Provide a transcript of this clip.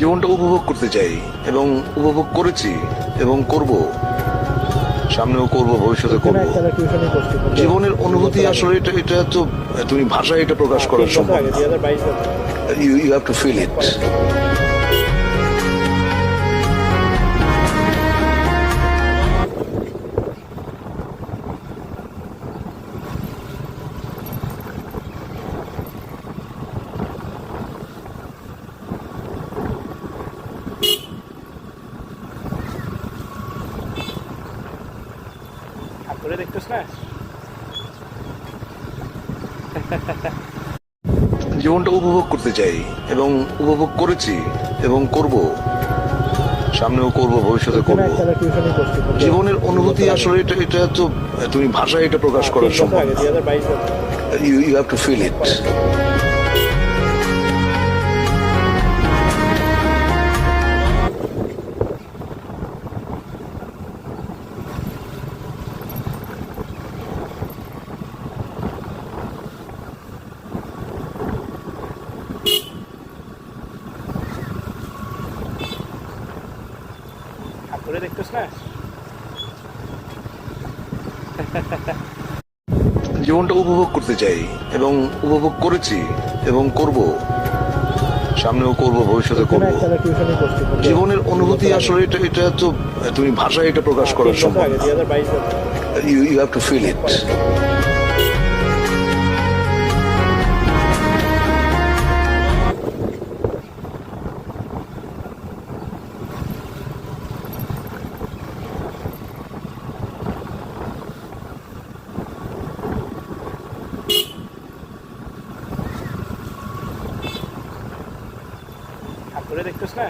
জীবনটা উপভোগ করতে চাই এবং উপভোগ করেছি এবং করব, সামনেও করব, ভবিষ্যতে করব। জীবনের অনুভূতি আসলে এটা এটা তো তুমি ভাষায় এটা প্রকাশ করা সম্ভব না। You have to feel it. করে দেখতেছ না? জীবনটা উপভোগ করতে চাই এবং উপভোগ করেছি এবং করব, সামনেও করব, ভবিষ্যতে করব। জীবনের অনুভূতি আসলে এটা এটা তো তুমি ভাষায় এটা প্রকাশ করা সম্ভব না। You have to feel it. করে দেখতেছ না? জীবনটা উপভোগ করতে চাই এবং উপভোগ করেছি এবং করব, সামনেও করব, ভবিষ্যতে করব। জীবনের অনুভূতি আসলে এটা এটা তো তুমি ভাষায় এটা প্রকাশ করা সম্ভব না। You have to feel it. করে দেখতেছ না?